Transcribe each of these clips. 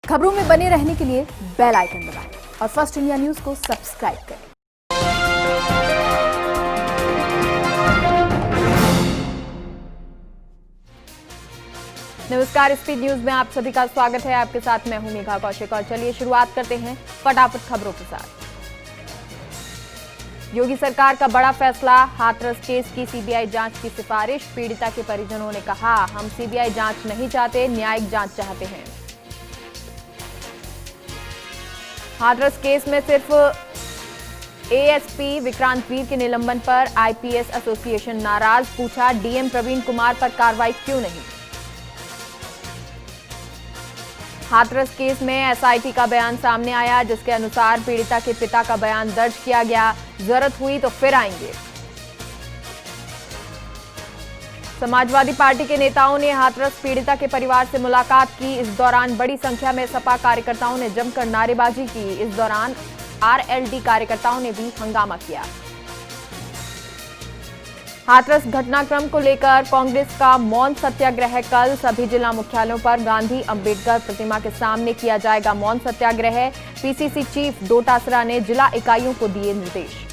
खबरों में बने रहने के लिए बेल आइकन दबाएं और फर्स्ट इंडिया न्यूज को सब्सक्राइब करें। नमस्कार, स्पीड न्यूज में आप सभी का स्वागत है। आपके साथ मैं हूं मेघा कौशिक और चलिए शुरुआत करते हैं फटाफट खबरों के साथ। योगी सरकार का बड़ा फैसला, हाथरस केस की सीबीआई जांच की सिफारिश। पीड़िता के परिजनों ने कहा, हम सीबीआई जांच नहीं चाहते, न्यायिक जांच चाहते हैं। हाथरस केस में सिर्फ एएसपी विक्रांत वीर के निलंबन पर आईपीएस एसोसिएशन नाराज। पूछा, डीएम प्रवीण कुमार पर कार्रवाई क्यों नहीं। हाथरस केस में एसआईटी का बयान सामने आया, जिसके अनुसार पीड़िता के पिता का बयान दर्ज किया गया। जरूरत हुई तो फिर आएंगे। समाजवादी पार्टी के नेताओं ने हाथरस पीड़िता के परिवार से मुलाकात की। इस दौरान बड़ी संख्या में सपा कार्यकर्ताओं ने जमकर नारेबाजी की। इस दौरान आरएलडी कार्यकर्ताओं ने भी हंगामा किया। हाथरस घटनाक्रम को लेकर कांग्रेस का मौन सत्याग्रह कल। सभी जिला मुख्यालयों पर गांधी अंबेडकर प्रतिमा के सामने किया जाएगा मौन सत्याग्रह। पीसीसी चीफ डोटासरा ने जिला इकाइयों को दिए निर्देश।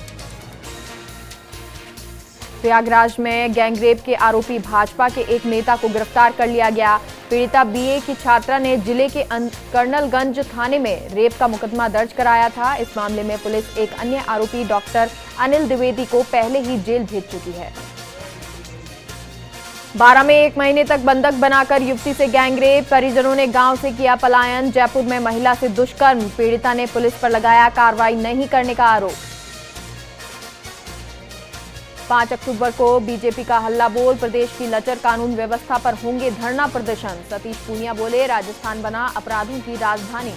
प्रयागराज में गैंगरेप के आरोपी भाजपा के एक नेता को गिरफ्तार कर लिया गया। पीड़िता बीए की छात्रा ने जिले के कर्नलगंज थाने में रेप का मुकदमा दर्ज कराया था। इस मामले में पुलिस एक अन्य आरोपी डॉक्टर अनिल द्विवेदी को पहले ही जेल भेज चुकी है। 12 में 1 महीने तक बंधक बनाकर युवती से गैंगरेप, परिजनों ने गांव से किया पलायन। जयपुर में महिला से दुष्कर्म, पीड़िता ने पुलिस पर लगाया कार्रवाई नहीं करने का आरोप। 5 अक्टूबर को बीजेपी का हल्ला बोल, प्रदेश की लचर कानून व्यवस्था पर होंगे धरना प्रदर्शन। सतीश पूनिया बोले, राजस्थान बना अपराधों की राजधानी।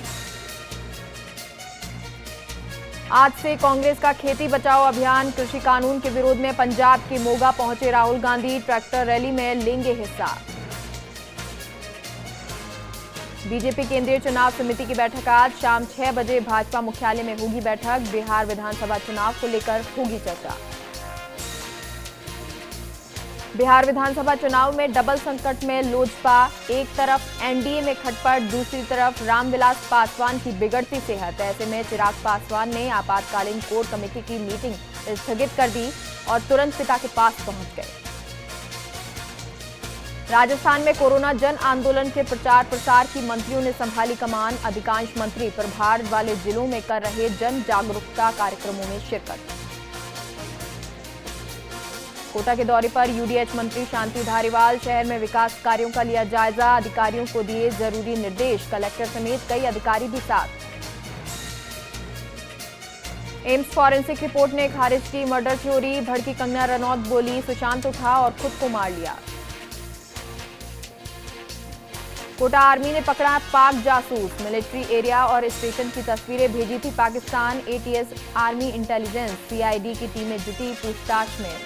आज से कांग्रेस का खेती बचाओ अभियान, कृषि कानून के विरोध में पंजाब के मोगा पहुंचे राहुल गांधी। ट्रैक्टर रैली में लेंगे हिस्सा। बीजेपी केंद्रीय चुनाव समिति की बैठक आज शाम 6 बजे भाजपा मुख्यालय में होगी बैठक। बिहार विधानसभा चुनाव को लेकर होगी चर्चा। बिहार विधानसभा चुनाव में डबल संकट में लोजपा, एक तरफ एनडीए में खटपट, दूसरी तरफ रामविलास पासवान की बिगड़ती सेहत। ऐसे में चिराग पासवान ने आपातकालीन कोर कमेटी की मीटिंग स्थगित कर दी और तुरंत पिता के पास पहुंच गए। राजस्थान में कोरोना जन आंदोलन के प्रचार प्रसार की मंत्रियों ने संभाली कमान। अधिकांश मंत्री प्रभार वाले जिलों में कर रहे जन जागरूकता कार्यक्रमों में शिरकत। कोटा के दौरे पर यूडीएच मंत्री शांति धारीवाल, शहर में विकास कार्यों का लिया जायजा। अधिकारियों को दिए जरूरी निर्देश, कलेक्टर समेत कई अधिकारी भी साथ। एम्स फॉरेंसिक रिपोर्ट ने खारिज की मर्डर थ्योरी। भड़की कंगना रनौत बोली, सुशांत उठा और खुद को मार लिया। कोटा आर्मी ने पकड़ा पाक जासूस, मिलिट्री एरिया और स्टेशन की तस्वीरें भेजी थी Pakistan. ATS army intelligence CID की टीमें जुटी पूछताछ में।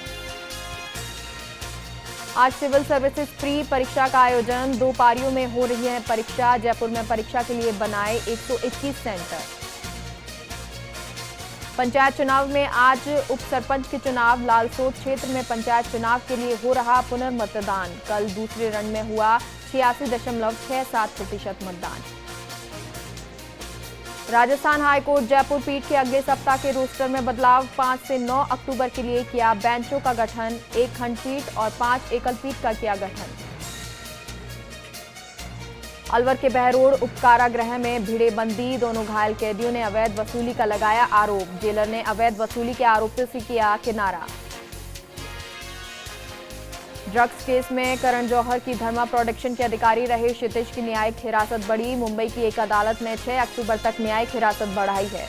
आज सिविल सर्विसेज प्री परीक्षा का आयोजन, 2 पारियों में हो रही है परीक्षा। जयपुर में परीक्षा के लिए बनाए 121 सेंटर। पंचायत चुनाव में आज उप सरपंच के चुनाव। लालसोट क्षेत्र में पंचायत चुनाव के लिए हो रहा पुनर्मतदान। कल दूसरे रण में हुआ 86.67% मतदान। राजस्थान हाईकोर्ट जयपुर पीठ के अगले सप्ताह के रोस्टर में बदलाव। 5 से 9 अक्टूबर के लिए किया बेंचों का गठन। 1 खंडपीठ और 5 एकल पीठ का किया गठन। अलवर के बहरोड उपकारागृह में भिड़े बंदी, दोनों घायल कैदियों ने अवैध वसूली का लगाया आरोप। जेलर ने अवैध वसूली के आरोपियों से किया किनारा। ड्रग्स केस में करण जौहर की धर्मा प्रोडक्शन के अधिकारी रहे क्षितिज की न्यायिक हिरासत बढ़ी। मुंबई की एक अदालत ने 6 अक्टूबर तक न्यायिक हिरासत बढ़ाई है।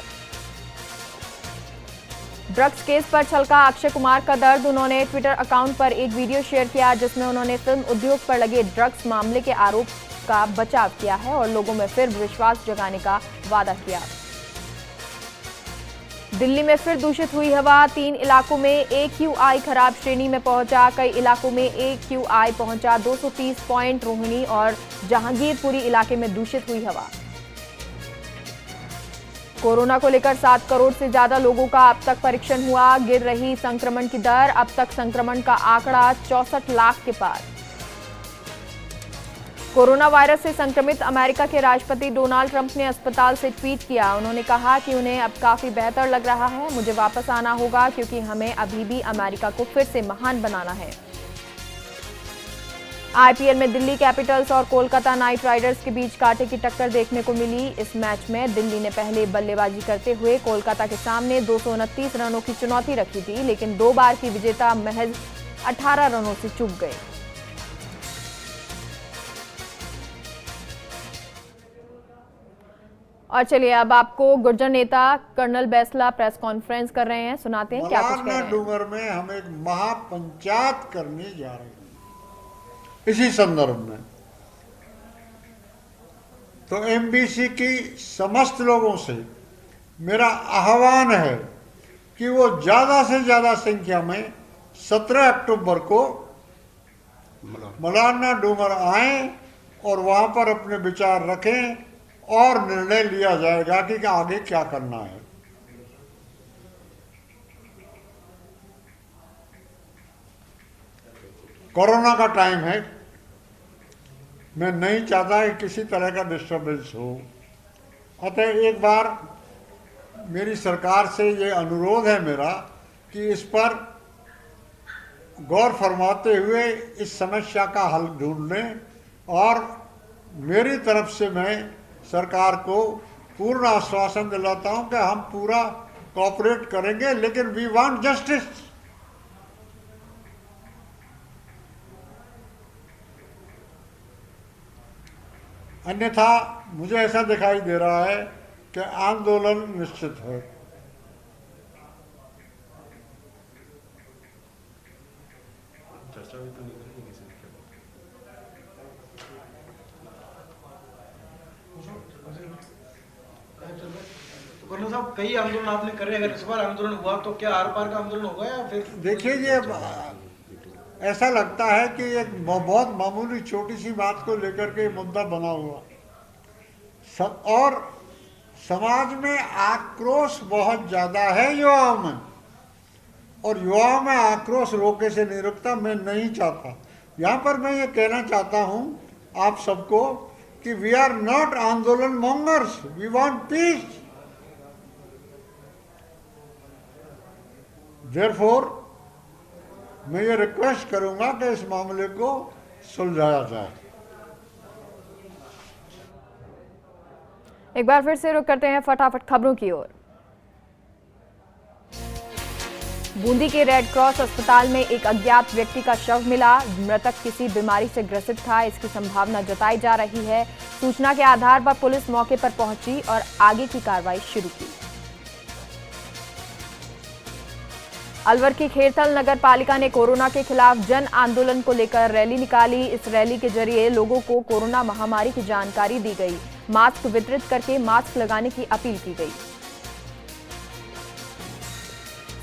ड्रग्स केस पर छलका अक्षय कुमार का दर्द, उन्होंने ट्विटर अकाउंट पर एक वीडियो शेयर किया जिसमें उन्होंने फिल्म उद्योग पर लगे ड्रग्स मामले के आरोप का बचाव किया है और लोगों में फिर विश्वास जगाने का वादा किया। दिल्ली में फिर दूषित हुई हवा। 3 इलाकों में AQI खराब श्रेणी में पहुंचा। कई इलाकों में AQI पहुंचा 230 पॉइंट। रोहिणी और जहांगीरपुरी इलाके में दूषित हुई हवा। कोरोना को लेकर 7 करोड़ से ज्यादा लोगों का अब तक परीक्षण हुआ। गिर रही संक्रमण की दर, अब तक संक्रमण का आंकड़ा 64 लाख के पार। कोरोना वायरस से संक्रमित अमेरिका के राष्ट्रपति डोनाल्ड ट्रंप ने अस्पताल से ट्वीट किया। उन्होंने कहा कि उन्हें अब काफी बेहतर लग रहा है। मुझे वापस आना होगा क्योंकि हमें अभी भी अमेरिका को फिर से महान बनाना है। आईपीएल में दिल्ली कैपिटल्स और कोलकाता नाइट राइडर्स के बीच कांटे की टक्कर देखने को मिली। इस मैच में दिल्ली ने पहले बल्लेबाजी करते हुए कोलकाता के सामने 229 रनों की चुनौती रखी थी, लेकिन 2 बार की विजेता महज 18 रनों से चूक गए। और चलिए अब आपको गुर्जर नेता कर्नल बैसला प्रेस कॉन्फ्रेंस कर रहे हैं, सुनाते हैं क्या कुछ कह रहे हैं। डूंगर में हम एक महापंचायत करने जा रहे हैं। इसी संदर्भ में तो एमबीसी की समस्त लोगों से मेरा आह्वान है कि वो ज्यादा से ज्यादा संख्या में 17 अक्टूबर को मलारना डूंगर आए और वहां पर अपने विचार रखें और निर्णय लिया जाएगा कि आगे क्या करना है। कोरोना का टाइम है, मैं नहीं चाहता कि किसी तरह का डिस्टर्बेंस हो। अतः एक बार मेरी सरकार से ये अनुरोध है मेरा कि इस पर गौर फरमाते हुए इस समस्या का हल ढूंढ लें और मेरी तरफ से मैं सरकार को पूर्ण आश्वासन दिलाता हूं कि हम पूरा कोऑपरेट करेंगे, लेकिन वी वांट जस्टिस। अन्यथा मुझे ऐसा दिखाई दे रहा है कि आंदोलन निश्चित है। कर्नल साहब, कई आंदोलन आपने करे, अगर इस बार आंदोलन हुआ तो क्या आर पार का आंदोलन होगा या फिर? देखिए, ये ऐसा लगता है कि एक बहुत मामूली छोटी सी बात को लेकर के मुद्दा बना हुआ और समाज में आक्रोश बहुत ज्यादा है युवाओं में, और युवाओं में आक्रोश रोके से नहीं रुकता। मैं नहीं चाहता, यहाँ पर मैं ये कहना चाहता हूँ आप सबको कि वी आर नॉट आंदोलन mongers, we want peace. Therefore मैं ये रिक्वेस्ट करूंगा कि इस मामले को सुलझाया जाए। एक बार फिर से रुक करते हैं फटाफट खबरों की ओर। बूंदी के रेड क्रॉस अस्पताल में एक अज्ञात व्यक्ति का शव मिला। मृतक किसी बीमारी से ग्रसित था, इसकी संभावना जताई जा रही है। सूचना के आधार पर पुलिस मौके पर पहुंची और आगे की कार्रवाई शुरू की। अलवर की खेरथल नगर पालिका ने कोरोना के खिलाफ जन आंदोलन को लेकर रैली निकाली। इस रैली के जरिए लोगों को कोरोना महामारी की जानकारी दी गई। मास्क वितरित करके मास्क लगाने की अपील की गई।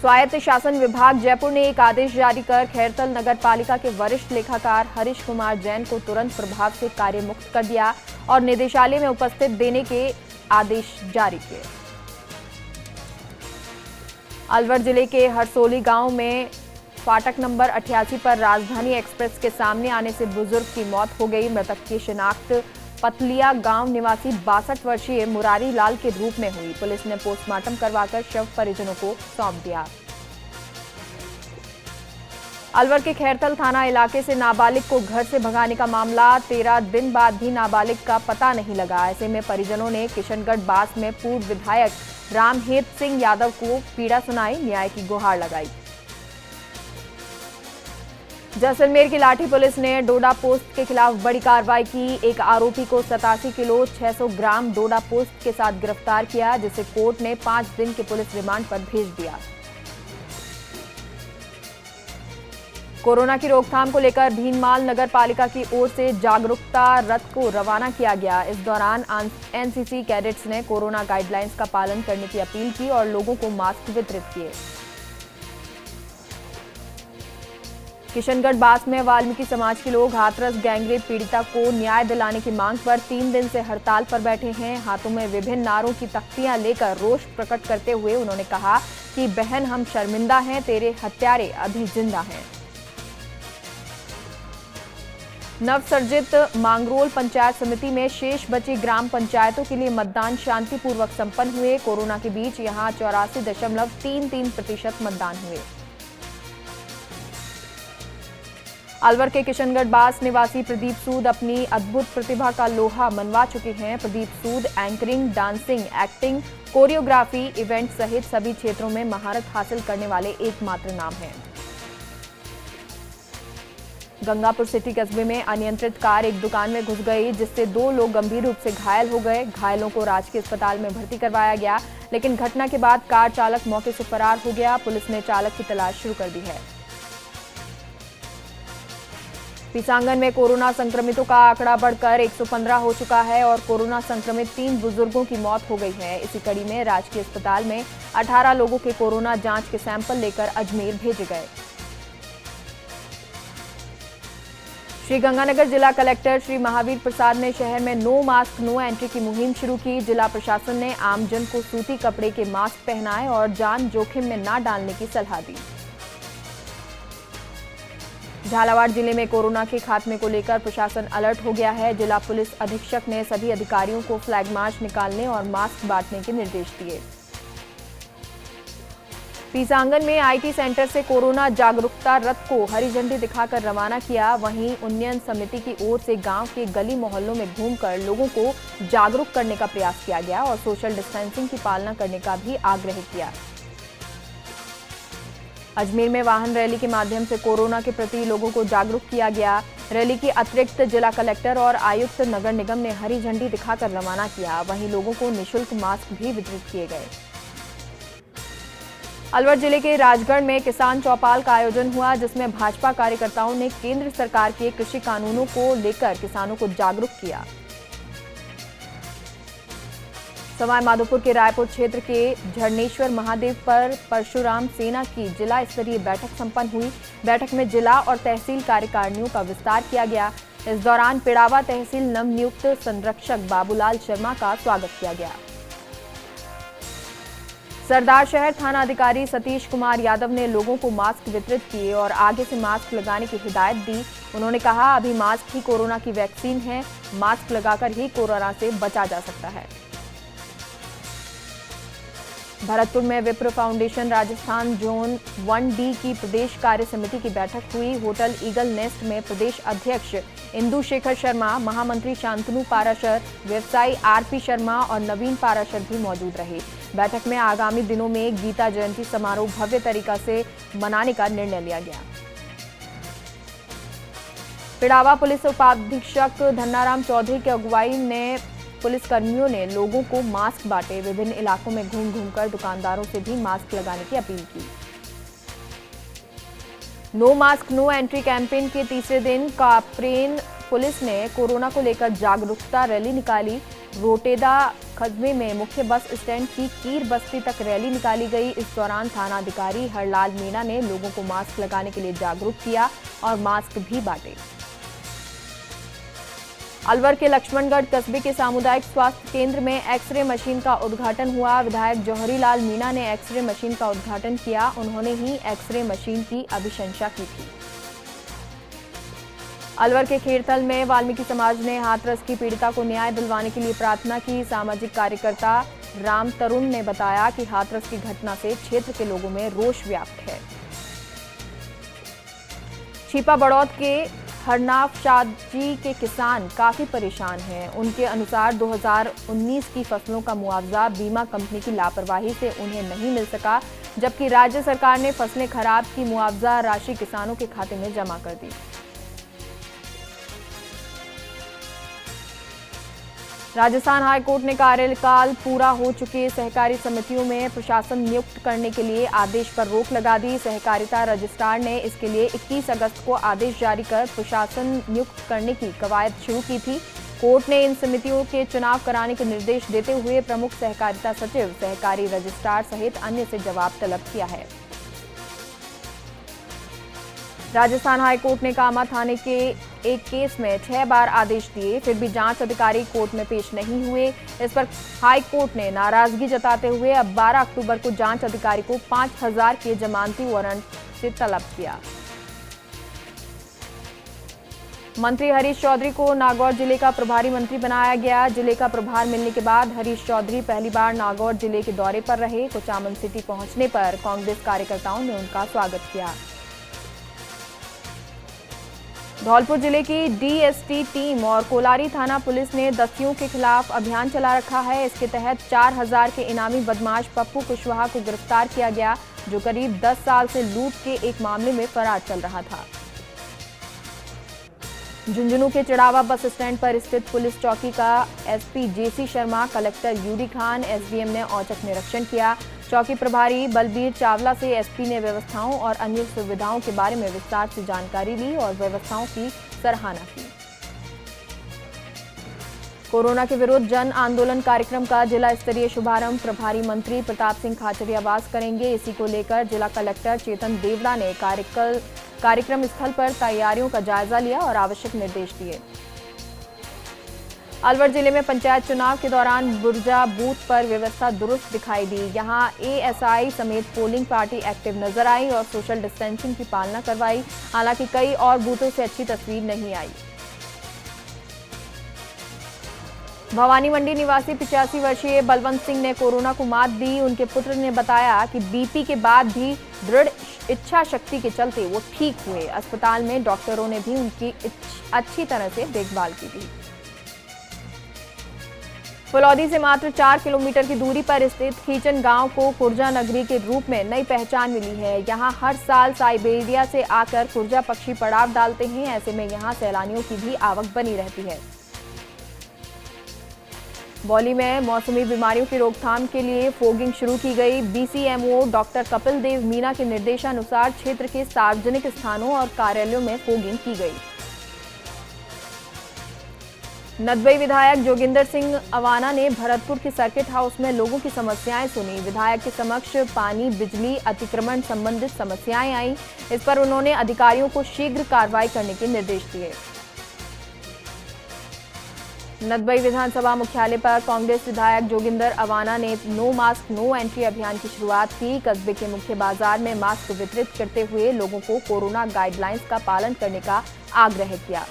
स्वायत्त शासन विभाग जयपुर ने एक आदेश जारी कर खेरथल नगर पालिका के वरिष्ठ लेखाकार हरीश कुमार जैन को तुरंत प्रभाव से कार्य मुक्त कर दिया और निदेशालय में उपस्थित देने के आदेश जारी किए। अलवर जिले के हरसोली गांव में फाटक नंबर 88 पर राजधानी एक्सप्रेस के सामने आने से बुजुर्ग की मौत हो गई। मृतक की शिनाख्त पतलिया गांव निवासी 62 वर्षीय मुरारी लाल के रूप में हुई। पुलिस ने पोस्टमार्टम करवाकर शव परिजनों को सौंप दिया। अलवर के खैरथल थाना इलाके से नाबालिग को घर से भगाने का मामला, 13 दिन बाद भी नाबालिग का पता नहीं लगा। ऐसे में परिजनों ने किशनगढ़ बास में पूर्व विधायक रामहेत सिंह यादव को पीड़ा सुनाई, न्याय की गुहार लगाई। जैसलमेर की लाठी पुलिस ने डोडा पोस्ट के खिलाफ बड़ी कार्रवाई की। एक आरोपी को 87 किलो 600 ग्राम डोडा पोस्ट के साथ गिरफ्तार किया, जिसे कोर्ट ने 5 दिन के पुलिस रिमांड पर भेज दिया। कोरोना की रोकथाम को लेकर भीनमाल नगर पालिका की ओर से जागरूकता रथ को रवाना किया गया। इस दौरान एनसीसी कैडेट्स ने कोरोना गाइडलाइंस का पालन करने की अपील की और लोगों को मास्क वितरित किए। किशनगढ़ बास में वाल्मीकि समाज के लोग हाथरस गैंगरेप पीड़िता को न्याय दिलाने की मांग पर 3 दिन से हड़ताल पर बैठे हैं। हाथों में विभिन्न नारों की तख्तियां लेकर रोष प्रकट करते हुए उन्होंने कहा कि बहन, हम शर्मिंदा हैं, तेरे हत्यारे अभी जिंदा हैं। नवसर्जित मांगरोल पंचायत समिति में शेष बची ग्राम पंचायतों के लिए मतदान शांतिपूर्वक संपन्न हुए। कोरोना के बीच यहां 84.33% मतदान हुए। अलवर के किशनगढ़ बास निवासी प्रदीप सूद अपनी अद्भुत प्रतिभा का लोहा मनवा चुके हैं। Pradeep Sood anchoring, dancing, acting, choreography, event सहित सभी क्षेत्रों में महारत हासिल करने वाले एकमात्र नाम हैं। गंगापुर सिटी कस्बे में अनियंत्रित कार एक दुकान में घुस गई, जिससे 2 लोग गंभीर रूप से घायल हो गए। घायलों को राजकीय अस्पताल में भर्ती करवाया गया, लेकिन घटना के बाद कार चालक मौके से फरार हो गया। पुलिस ने चालक की तलाश शुरू कर दी है। पीसांगन में कोरोना संक्रमितों का आंकड़ा बढ़कर 115 हो चुका है और कोरोना संक्रमित 3 बुजुर्गों की मौत हो गई है। इसी कड़ी में राजकीय अस्पताल में 18 लोगों के कोरोना जांच के सैंपल लेकर अजमेर भेजे गए। श्रीगंगानगर जिला कलेक्टर श्री महावीर प्रसाद ने शहर में नो मास्क नो एंट्री की मुहिम शुरू की। जिला प्रशासन ने आमजन को सूती कपड़े के मास्क पहनाए और जान जोखिम में न डालने की सलाह दी। झालावाड़ जिले में कोरोना के खात्मे को लेकर प्रशासन अलर्ट हो गया है। जिला पुलिस अधीक्षक ने सभी अधिकारियों को फ्लैग मार्च निकालने और मास्क बांटने के निर्देश दिए। पीसांगन में आईटी सेंटर से कोरोना जागरूकता रथ को हरी झंडी दिखाकर रवाना किया। वहीं उन्नयन समिति की ओर से गांव के गली मोहल्लों में घूमकर लोगों को जागरूक करने का प्रयास किया गया और सोशल डिस्टेंसिंग की पालना करने का भी आग्रह किया। अजमेर में वाहन रैली के माध्यम से कोरोना के प्रति लोगों को जागरूक किया गया। रैली की अतिरिक्त जिला कलेक्टर और आयुक्त नगर निगम ने हरी झंडी दिखाकर रवाना किया। वहीं लोगों को निःशुल्क मास्क भी वितरित किए गए। अलवर जिले के राजगढ़ में किसान चौपाल का आयोजन हुआ, जिसमें भाजपा कार्यकर्ताओं ने केंद्र सरकार के कृषि कानूनों को लेकर किसानों को जागरूक किया। सवाई माधोपुर के रायपुर क्षेत्र के झरनेश्वर महादेव पर परशुराम सेना की जिला स्तरीय बैठक संपन्न हुई। बैठक में जिला और तहसील कार्यकारिणियों का विस्तार किया गया। इस दौरान पिड़ावा तहसील नवनियुक्त संरक्षक बाबूलाल शर्मा का स्वागत किया गया। सरदार शहर थाना अधिकारी सतीश कुमार यादव ने लोगों को मास्क वितरित किए और आगे से मास्क लगाने की हिदायत दी। उन्होंने कहा, अभी मास्क ही कोरोना की वैक्सीन है, मास्क लगाकर ही कोरोना से बचा जा सकता है। भरतपुर में विप्र फाउंडेशन राजस्थान जोन 1D की प्रदेश कार्य समिति की बैठक हुई। होटल ईगल नेस्ट में प्रदेश अध्यक्ष इंदु शेखर शर्मा, महामंत्री शांतनु पाराशर, व्यवसायी RP शर्मा और नवीन पाराशर भी मौजूद रहे। बैठक में आगामी दिनों में गीता जयंती समारोह भव्य तरीका से मनाने का निर्णय लिया गया। पिड़ावा पुलिस उपाधीक्षक धन्नाराम चौधरी की अगुवाई में पुलिसकर्मियों ने लोगों को मास्क बांटे। विभिन्न इलाकों में घूम घूमकर दुकानदारों से भी मास्क लगाने की अपील की। No mask no entry campaign के तीसरे दिन कापरेन पुलिस ने कोरोना को लेकर जागरूकता रैली निकाली। रोटेदा कस्बे में मुख्य बस स्टैंड की कीर बस्ती तक रैली निकाली गई। इस दौरान थानाधिकारी हरलाल मीणा ने लोगों को मास्क लगाने के लिए जागरूक किया और मास्क भी बांटे। अलवर के लक्ष्मणगढ़ कस्बे के सामुदायिक स्वास्थ्य केंद्र में एक्सरे मशीन का उद्घाटन हुआ। विधायक जौहरीलाल मीणा ने एक्सरे मशीन का उद्घाटन किया। उन्होंने ही एक्सरे मशीन की अभिशंसा की थी। अलवर के खेरथल में वाल्मीकि समाज ने हाथरस की पीड़िता को न्याय दिलवाने के लिए प्रार्थना की। सामाजिक कार्यकर्ता राम तरुण ने बताया कि हाथरस की घटना से क्षेत्र के लोगों में रोष व्याप्त है। छिपा बड़ौद के हरनाफ शादी के किसान काफी परेशान हैं। उनके अनुसार 2019 की फसलों का मुआवजा बीमा कंपनी की लापरवाही से उन्हें नहीं मिल सका, जबकि राज्य सरकार ने फसलें खराब की मुआवजा राशि किसानों के खाते में जमा कर दी। राजस्थान हाईकोर्ट ने कार्यकाल पूरा हो चुके सहकारी समितियों में प्रशासन नियुक्त करने के लिए आदेश पर रोक लगा दी। सहकारिता रजिस्ट्रार ने इसके लिए 21 अगस्त को आदेश जारी कर प्रशासन नियुक्त करने की कवायद शुरू की थी। कोर्ट ने इन समितियों के चुनाव कराने के निर्देश देते हुए प्रमुख सहकारिता सचिव, सहकारी रजिस्ट्रार सहित अन्य से जवाब तलब किया है। राजस्थान हाईकोर्ट ने कामा थाने के एक केस में 6 बार आदेश दिए, फिर भी जांच अधिकारी कोर्ट में पेश नहीं हुए। इस पर हाई कोर्ट ने नाराजगी जताते हुए अब 12 अक्टूबर को जांच अधिकारी को 5000 के जमानती वारंट से तलब किया। मंत्री हरीश चौधरी को नागौर जिले का प्रभारी मंत्री बनाया गया। जिले का प्रभार मिलने के बाद हरीश चौधरी पहली बार नागौर जिले के दौरे पर रहे। कुचामन सिटी पहुंचने पर कांग्रेस कार्यकर्ताओं ने उनका स्वागत किया। धौलपुर जिले की डीएसटी टीम और कोलारी थाना पुलिस ने दस्युओं के खिलाफ अभियान चला रखा है। इसके तहत 4000 के इनामी बदमाश पप्पू कुशवाहा को गिरफ्तार किया गया, जो करीब 10 साल से लूट के एक मामले में फरार चल रहा था। झुंझुनू के चिड़ावा बस स्टैंड पर स्थित पुलिस चौकी का SP JC Sharma, collector UD Khan, SDM ने औचक निरीक्षण किया। चौकी प्रभारी बलबीर चावला से एसपी ने व्यवस्थाओं और अन्य सुविधाओं के बारे में विस्तार से जानकारी ली और व्यवस्थाओं की सराहना की। कोरोना के विरुद्ध जन आंदोलन कार्यक्रम का जिला स्तरीय शुभारंभ प्रभारी मंत्री प्रताप सिंह खाचरियावास करेंगे। इसी को लेकर जिला कलेक्टर चेतन देवड़ा ने कार्यक्रम स्थल पर तैयारियों का जायजा लिया और आवश्यक निर्देश दिए। अलवर जिले में पंचायत चुनाव के दौरान बुर्जा बूथ पर व्यवस्था दुरुस्त दिखाई दी। यहां एएसआई समेत पोलिंग पार्टी एक्टिव नजर आई और सोशल डिस्टेंसिंग की पालना करवाई। हालांकि कई और बूथों से अच्छी तस्वीर नहीं आई। भवानी मंडी निवासी 85 वर्षीय बलवंत सिंह ने कोरोना को मात दी। उनके पुत्र ने बताया कि बीपी के बाद भी दृढ़ इच्छा शक्ति के चलते वो ठीक हुए। अस्पताल में डॉक्टरों ने भी उनकी अच्छी तरह से देखभाल की थी। फलौदी से मात्र 4 किलोमीटर की दूरी पर स्थित खीचन गांव को कुर्जा नगरी के रूप में नई पहचान मिली है। यहां हर साल साइबेरिया से आकर कुर्जा पक्षी पड़ाव डालते हैं। ऐसे में यहां सैलानियों की भी आवक बनी रहती है। बौली में मौसमी बीमारियों की रोकथाम के लिए फोगिंग शुरू की गई। बीसीएमओ डॉक्टर कपिल देव मीना के निर्देशानुसार क्षेत्र के सार्वजनिक स्थानों और कार्यालयों में फोगिंग की गई। नदबई विधायक जोगिंदर सिंह अवाना ने भरतपुर के सर्किट हाउस में लोगों की समस्याएं सुनी। विधायक के समक्ष पानी, बिजली, अतिक्रमण संबंधित समस्याएं आई। इस पर उन्होंने अधिकारियों को शीघ्र कार्रवाई करने के निर्देश दिए। नदबई विधानसभा मुख्यालय पर कांग्रेस विधायक जोगिंदर अवाना ने नो मास्क नो एंट्री अभियान की शुरुआत की। कस्बे के मुख्य बाजार में मास्क वितरित करते हुए लोगों को कोरोना गाइडलाइंस का पालन करने का आग्रह किया।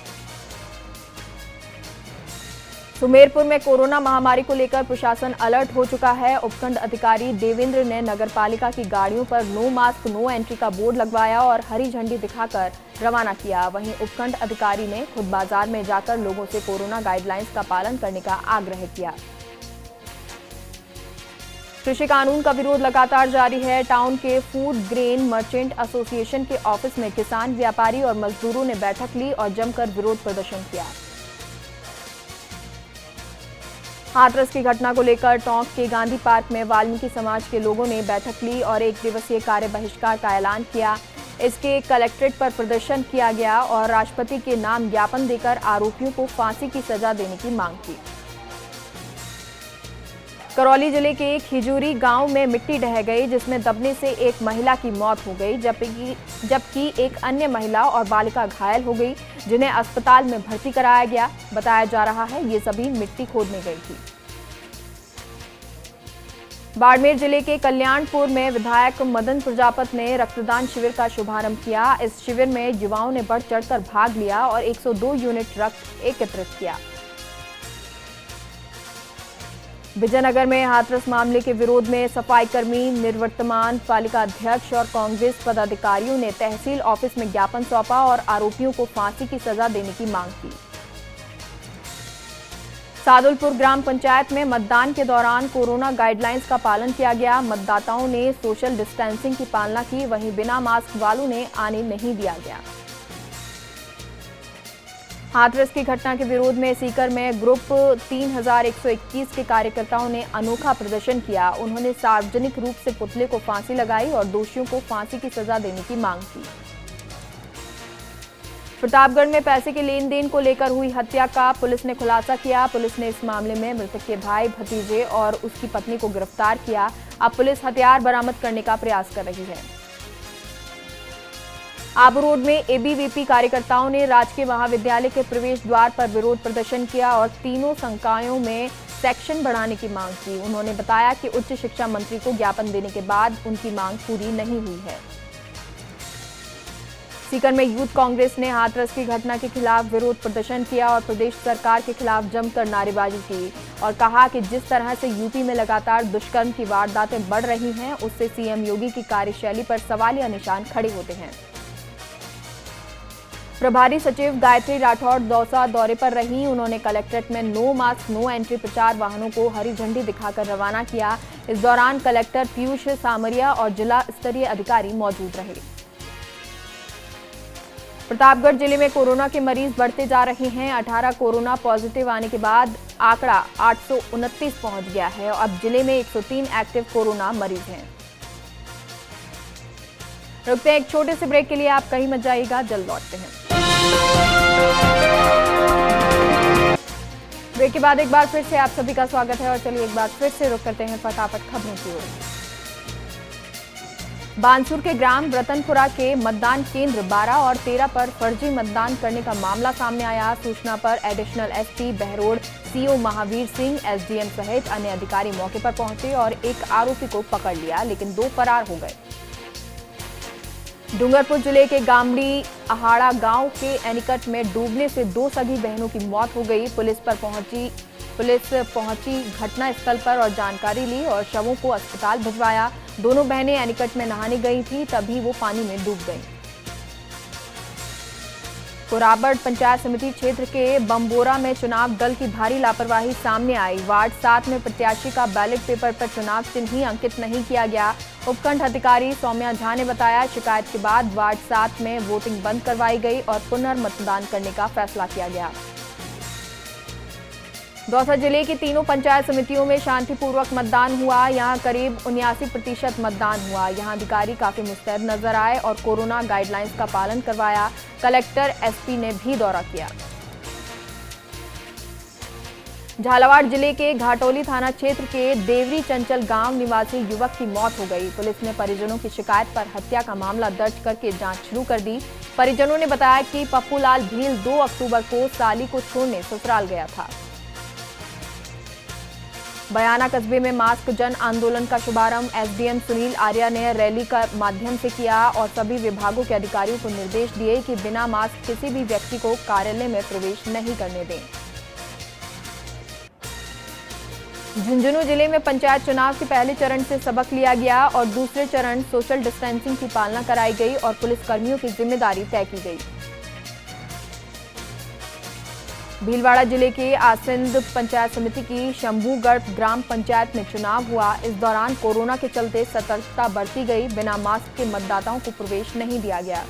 सुमेरपुर में कोरोना महामारी को लेकर प्रशासन अलर्ट हो चुका है। उपखंड अधिकारी देवेंद्र ने नगरपालिका की गाड़ियों पर नो मास्क नो एंट्री का बोर्ड लगवाया और हरी झंडी दिखाकर रवाना किया। वहीं उपखंड अधिकारी ने खुद बाजार में जाकर लोगों से कोरोना गाइडलाइंस का पालन करने का आग्रह किया। कृषि कानून का विरोध लगातार जारी है। टाउन के फूड ग्रेन मर्चेंट एसोसिएशन के ऑफिस में किसान, व्यापारी और मजदूरों ने बैठक ली और जमकर विरोध प्रदर्शन किया। हाथरस की घटना को लेकर टोंक के गांधी पार्क में वाल्मीकि समाज के लोगों ने बैठक ली और 1 दिवसीय कार्य बहिष्कार का ऐलान किया। इसके कलेक्ट्रेट पर प्रदर्शन किया गया और राष्ट्रपति के नाम ज्ञापन देकर आरोपियों को फांसी की सजा देने की मांग की। करौली जिले के खिजूरी गांव में मिट्टी ढह गई, जिसमें दबने से एक महिला की मौत हो गई, जबकि एक अन्य महिला और बालिका घायल हो गई, जिन्हें अस्पताल में भर्ती कराया गया। बताया जा रहा है ये सभी मिट्टी खोदने गई थी। बाड़मेर जिले के कल्याणपुर में विधायक मदन प्रजापत ने रक्तदान शिविर का शुभारंभ किया। इस शिविर में युवाओं ने बढ़ चढ़कर भाग लिया और 102 यूनिट रक्त एकत्रित किया। विजयनगर में हाथरस मामले के विरोध में सफाई कर्मी, निवर्तमान पालिका अध्यक्ष और कांग्रेस पदाधिकारियों ने तहसील ऑफिस में ज्ञापन सौंपा और आरोपियों को फांसी की सजा देने की मांग की। सादुलपुर ग्राम पंचायत में मतदान के दौरान कोरोना गाइडलाइंस का पालन किया गया। मतदाताओं ने सोशल डिस्टेंसिंग की पालना की, वहीं बिना मास्क वालों ने आने नहीं दिया गया। हाथरस की घटना के विरोध में सीकर में ग्रुप 3121 के कार्यकर्ताओं ने अनोखा प्रदर्शन किया। उन्होंने सार्वजनिक रूप से पुतले को फांसी लगाई और दोषियों को फांसी की सजा देने की मांग की। प्रतापगढ़ में पैसे के लेन देन को लेकर हुई हत्या का पुलिस ने खुलासा किया। पुलिस ने इस मामले में मृतक के भाई, भतीजे और उसकी पत्नी को गिरफ्तार किया। अब पुलिस हथियार बरामद करने का प्रयास कर रही है। आबू रोड में एबीवीपी कार्यकर्ताओं ने राजकीय महाविद्यालय के प्रवेश द्वार पर विरोध प्रदर्शन किया और तीनों संकायों में सेक्शन बढ़ाने की मांग की। उन्होंने बताया कि उच्च शिक्षा मंत्री को ज्ञापन देने के बाद उनकी मांग पूरी नहीं हुई है। सीकर में यूथ कांग्रेस ने हाथरस की घटना के खिलाफ विरोध प्रदर्शन किया और प्रदेश सरकार के खिलाफ जमकर नारेबाजी की और कहा कि जिस तरह से यूपी में लगातार दुष्कर्म की वारदातें बढ़ रही हैं, उससे सीएम योगी की कार्यशैली पर सवालिया निशान खड़े होते हैं। प्रभारी सचिव गायत्री राठौड़ दौसा दौरे पर रहीं। उन्होंने कलेक्ट्रेट में नो मास्क नो एंट्री प्रचार वाहनों को हरी झंडी दिखाकर रवाना किया। इस दौरान कलेक्टर पीयूष सामरिया और जिला स्तरीय अधिकारी मौजूद रहे। प्रतापगढ़ जिले में कोरोना के मरीज बढ़ते जा रहे हैं। 18 कोरोना पॉजिटिव आने के बाद आंकड़ा 829 पहुंच गया है और अब जिले में 103 एक्टिव कोरोना मरीज हैं। रुकते हैं एक छोटे से ब्रेक के लिए, आप कहीं मत जाइएगा, जल्द लौटते हैं। ब्रेक के बाद एक बार फिर से आप सभी का स्वागत है और चलिए एक बार फिर से रुक करते हैं फटाफट खबरों की ओर। बानसूर के ग्राम रतनपुरा के मतदान केंद्र 12 और 13 पर फर्जी मतदान करने का मामला सामने आया। सूचना पर additional SP Behror, CO Mahavir Singh, SDM सहित अन्य अधिकारी मौके पर पहुंचे और एक आरोपी को पकड़ लिया, लेकिन 2 फरार हो गए। डूंगरपुर जिले के गामड़ी अहाड़ा गांव के एनीकट में डूबने से 2 सगी बहनों की मौत हो गई। पुलिस पहुंची घटनास्थल पर और जानकारी ली और शवों को अस्पताल भिजवाया। दोनों बहनें एनीकट में नहाने गई थीं, तभी वो पानी में डूब गईं। कोराबड़ पंचायत समिति क्षेत्र के बम्बोरा में चुनाव दल की भारी लापरवाही सामने आई। वार्ड 7 में प्रत्याशी का बैलेट पेपर पर चुनाव चिन्ह ही अंकित नहीं किया गया। उपखंड अधिकारी सौम्या झा ने बताया, शिकायत के बाद वार्ड 7 में वोटिंग बंद करवाई गई और पुनर्मतदान करने का फैसला किया गया। दौसा जिले की तीनों पंचायत समितियों में शांतिपूर्वक मतदान हुआ। यहां करीब 79% मतदान हुआ। यहां अधिकारी काफी मुस्तैद नजर आए और कोरोना गाइडलाइंस का पालन करवाया। कलेक्टर एसपी ने भी दौरा किया। झालावाड़ जिले के घाटोली थाना क्षेत्र के देवरी चंचल गांव निवासी युवक की मौत हो गई। पुलिस ने परिजनों की शिकायत पर हत्या का मामला दर्ज करके जांच शुरू कर दी। परिजनों ने बताया कि पप्पूलाल भील 2 अक्टूबर को साली को छोड़ने ससुराल गया था। बयाना कस्बे में मास्क जन आंदोलन का शुभारंभ एसडीएम सुनील आर्या ने रैली का माध्यम से किया और सभी विभागों के अधिकारियों को निर्देश दिए कि बिना मास्क किसी भी व्यक्ति को कार्यालय में प्रवेश नहीं करने दें। झुंझुनू जिले में पंचायत चुनाव के पहले चरण से सबक लिया गया और दूसरे चरण सोशल डिस्टेंसिंग की पालना कराई गई और पुलिस कर्मियों की जिम्मेदारी तय की गई। भीलवाड़ा जिले के आसिंद पंचायत समिति की शंभूगढ़ ग्राम पंचायत में चुनाव हुआ। इस दौरान कोरोना के चलते सतर्कता बरती गई। बिना मास्क के मतदाताओं को प्रवेश नहीं दिया गया।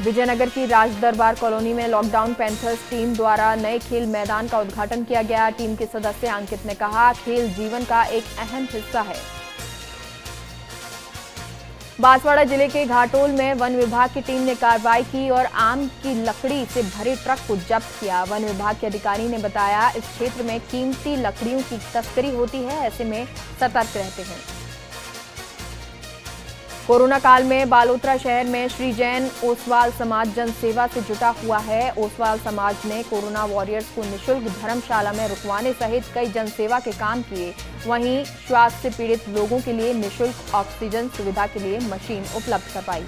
विजयनगर की राजदरबार कॉलोनी में लॉकडाउन पैंथर्स टीम द्वारा नए खेल मैदान का उद्घाटन किया गया। टीम के सदस्य अंकित ने कहा, खेल जीवन का एक अहम हिस्सा है। बांसवाड़ा जिले के घाटोल में वन विभाग की टीम ने कार्रवाई की और आम की लकड़ी से भरे ट्रक को जब्त किया। वन विभाग के अधिकारी ने बताया, इस क्षेत्र में कीमती लकड़ियों की तस्करी होती है, ऐसे में सतर्क रहते हैं। कोरोना काल में बालोतरा शहर में श्री जैन ओसवाल समाज जन सेवा से जुटा हुआ है। ओसवाल समाज ने कोरोना वॉरियर्स को निःशुल्क धर्मशाला में रुकवाने सहित कई जन सेवा के काम किए। वहीं श्वास से पीड़ित लोगों के लिए निःशुल्क ऑक्सीजन सुविधा के लिए मशीन उपलब्ध करवाई।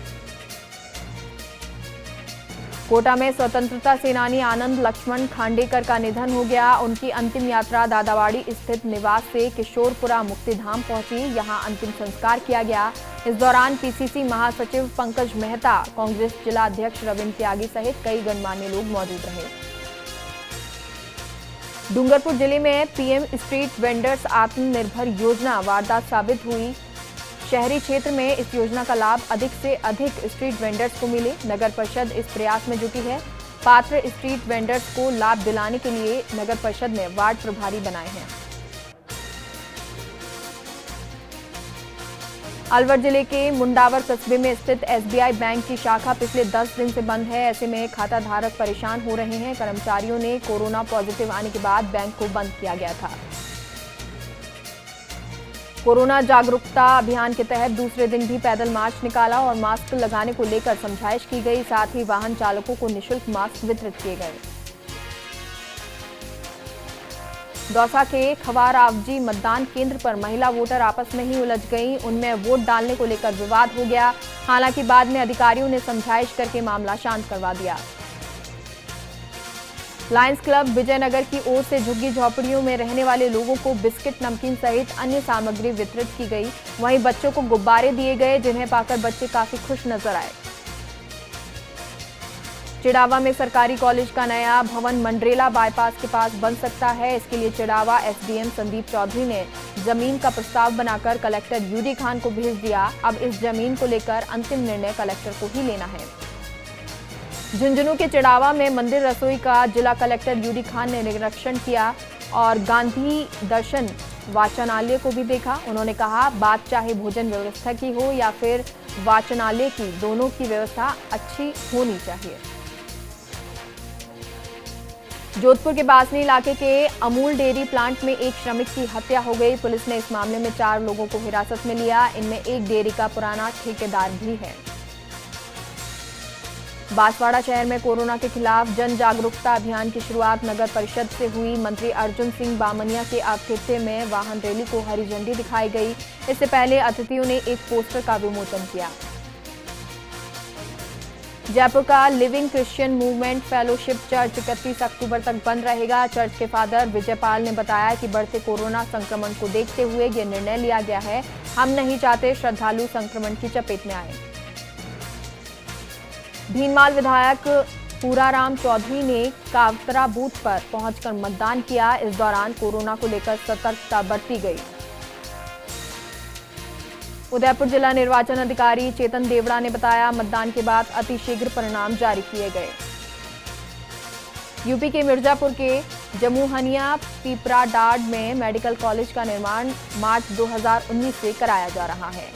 कोटा में स्वतंत्रता सेनानी आनंद लक्ष्मण खांडेकर का निधन हो गया। उनकी अंतिम यात्रा दादावाड़ी स्थित निवास से किशोरपुरा मुक्तिधाम पहुंची। यहां अंतिम संस्कार किया गया। इस दौरान पीसीसी महासचिव पंकज मेहता, कांग्रेस जिला अध्यक्ष रविंद्र त्यागी सहित कई गणमान्य लोग मौजूद रहे। डूंगरपुर जिले में पीएम स्ट्रीट वेंडर्स आत्मनिर्भर योजना वारदात साबित हुई। शहरी क्षेत्र में इस योजना का लाभ अधिक से अधिक स्ट्रीट वेंडर्स को मिले। नगर परिषद इस प्रयास में जुटी है। पात्र स्ट्रीट वेंडर्स को लाभ दिलाने के लिए नगर परिषद ने वार्ड प्रभारी बनाए हैं। अलवर जिले के मुंडावर कस्बे में स्थित एसबीआई बैंक की शाखा पिछले 10 दिन से बंद है। ऐसे में खाता धारक परेशान हो रहे हैं। कर्मचारियों ने कोरोना पॉजिटिव आने के बाद बैंक को बंद किया गया था। कोरोना जागरूकता अभियान के तहत दूसरे दिन भी पैदल मार्च निकाला और मास्क लगाने को लेकर समझाइश की गई। साथ ही वाहन चालकों को निःशुल्क मास्क वितरित किए गए। दौसा के खवारावजी मतदान केंद्र पर महिला वोटर आपस में ही उलझ गईं। उनमें वोट डालने को लेकर विवाद हो गया। हालांकि बाद में अधिकारियों ने समझाइश करके मामला शांत करवा दिया। लायंस क्लब विजयनगर की ओर से झुग्गी झोपड़ियों में रहने वाले लोगों को बिस्किट, नमकीन सहित अन्य सामग्री वितरित की गई। वहीं बच्चों को गुब्बारे दिए गए, जिन्हें पाकर बच्चे काफी खुश नजर आए। चिड़ावा में सरकारी कॉलेज का नया भवन मंडरेला बाईपास के पास बन सकता है। इसके लिए चिड़ावा एसडीएम संदीप चौधरी ने जमीन का प्रस्ताव बनाकर कलेक्टर यूडी खान को भेज दिया। अब इस जमीन को लेकर अंतिम निर्णय कलेक्टर को ही लेना है। झुंझुनू के चिड़ावा में मंदिर रसोई का जिला कलेक्टर यूडी खान ने निरीक्षण किया और गांधी दर्शन वाचनालय को भी देखा। उन्होंने कहा, बात चाहे भोजन व्यवस्था की हो या फिर वाचनालय की, दोनों की व्यवस्था अच्छी होनी चाहिए। जोधपुर के बासनी इलाके के अमूल डेयरी प्लांट में एक श्रमिक की हत्या हो गई। पुलिस ने इस मामले में 4 लोगों को हिरासत में लिया। इनमें एक डेयरी का पुराना ठेकेदार भी है। बांसवाड़ा शहर में कोरोना के खिलाफ जन जागरूकता अभियान की शुरुआत नगर परिषद से हुई। मंत्री अर्जुन सिंह बामनिया के आतिथ्य में वाहन रैली को हरी झंडी दिखाई गई। इससे पहले अतिथियों ने एक पोस्टर का विमोचन किया। जयपुर का living Christian movement fellowship church 31 अक्टूबर तक बंद रहेगा। चर्च के फादर विजयपाल ने बताया कि बढ़ते कोरोना संक्रमण को देखते हुए यह निर्णय लिया गया है। हम नहीं चाहते श्रद्धालु संक्रमण की चपेट में आए। भीनमाल विधायक पूराराम चौधरी ने कावतरा बूथ पर पहुंचकर मतदान किया। इस दौरान कोरोना को लेकर सतर्कता बरती गई। उदयपुर जिला निर्वाचन अधिकारी चेतन देवड़ा ने बताया, मतदान के बाद अतिशीघ्र परिणाम जारी किए गए। यूपी के मिर्जापुर के जमुहनिया पीपरा डाड में मेडिकल कॉलेज का निर्माण मार्च 2019 से कराया जा रहा है।